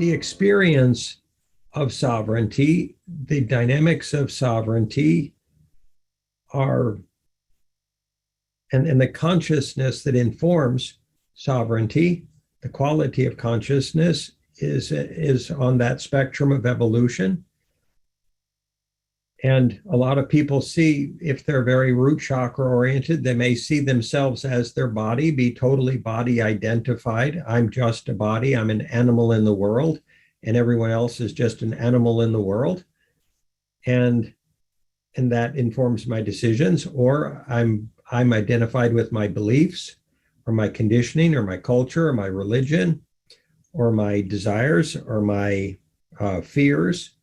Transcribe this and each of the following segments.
the experience of sovereignty, the dynamics of sovereignty are, and the consciousness that informs sovereignty, the quality of consciousness is on that spectrum of evolution. And a lot of people see, if they're very root chakra oriented, they may see themselves as their body, be totally body identified. I'm just a body, I'm an animal in the world, and everyone else is just an animal in the world. And that informs my decisions. Or I'm identified with my beliefs, or my conditioning, or my culture, or my religion, or my desires, or my fears,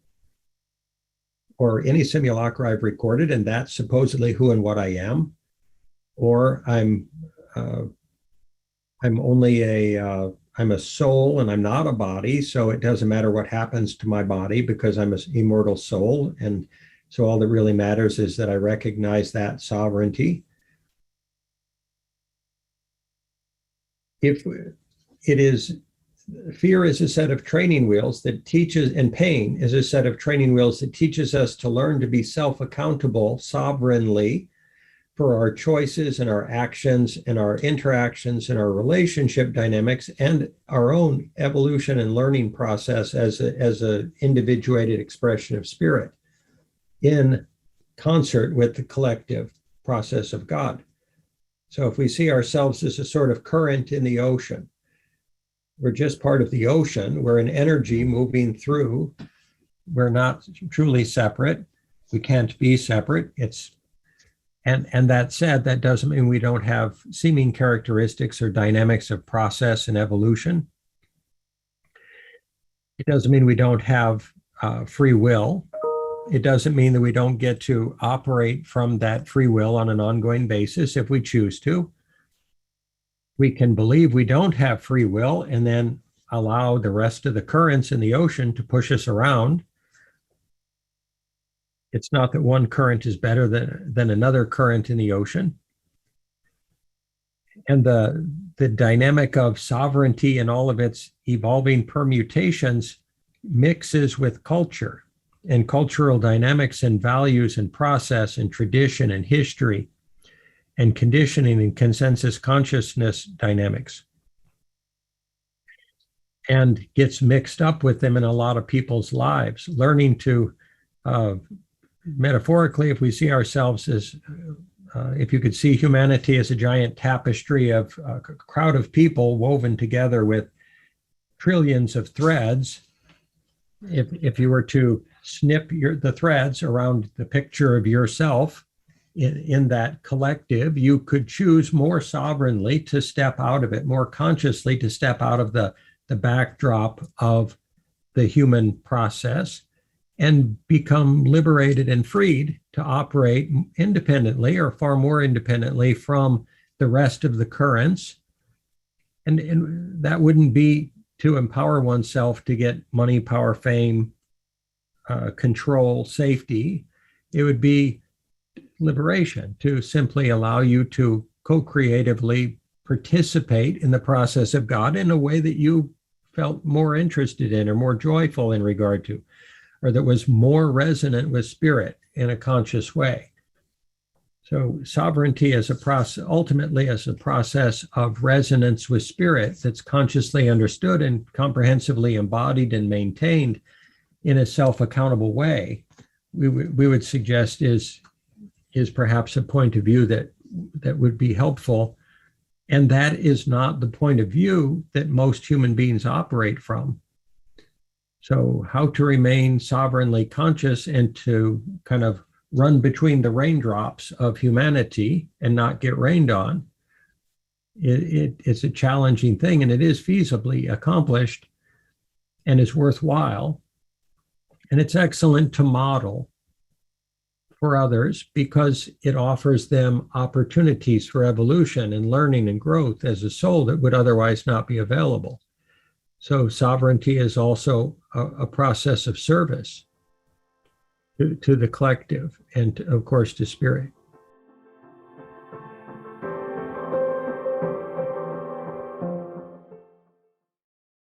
or any simulacra I've recorded, and that's supposedly who and what I am. Or I'm a soul and I'm not a body, so it doesn't matter what happens to my body because I'm an immortal soul. And so all that really matters is that I recognize that sovereignty. If it is, fear is a set of training wheels that teaches, and pain is a set of training wheels that teaches us to learn to be self-accountable sovereignly for our choices and our actions and our interactions and our relationship dynamics and our own evolution and learning process as a individuated expression of spirit in concert with the collective process of God. So if we see ourselves as a sort of current in the ocean, we're just part of the ocean. We're an energy moving through. We're not truly separate. We can't be separate. And that said, that doesn't mean we don't have seeming characteristics or dynamics of process and evolution. It doesn't mean we don't have free will. It doesn't mean that we don't get to operate from that free will on an ongoing basis if we choose to. We can believe we don't have free will and then allow the rest of the currents in the ocean to push us around. It's not that one current is better than another current in the ocean. And the dynamic of sovereignty and all of its evolving permutations mixes with culture and cultural dynamics and values and process and tradition and history and conditioning and consensus consciousness dynamics, and gets mixed up with them in a lot of people's lives. Learning to, metaphorically, if we see ourselves as, if you could see humanity as a giant tapestry of a crowd of people woven together with trillions of threads, if you were to snip the threads around the picture of yourself, in that collective, you could choose more sovereignly to step out of it, more consciously to step out of the backdrop of the human process and become liberated and freed to operate independently or far more independently from the rest of the currents. And that wouldn't be to empower oneself to get money, power, fame, control, safety. It would be liberation, to simply allow you to co-creatively participate in the process of God in a way that you felt more interested in or more joyful in regard to, or that was more resonant with spirit in a conscious way. So sovereignty as a process, ultimately as a process of resonance with spirit that's consciously understood and comprehensively embodied and maintained in a self-accountable way, we would suggest is perhaps a point of view that would be helpful. And that is not the point of view that most human beings operate from. So how to remain sovereignly conscious and to kind of run between the raindrops of humanity and not get rained on, it's a challenging thing, and it is feasibly accomplished and is worthwhile. And it's excellent to model for others because it offers them opportunities for evolution and learning and growth as a soul that would otherwise not be available. So sovereignty is also a process of service to the collective and, of course, to spirit.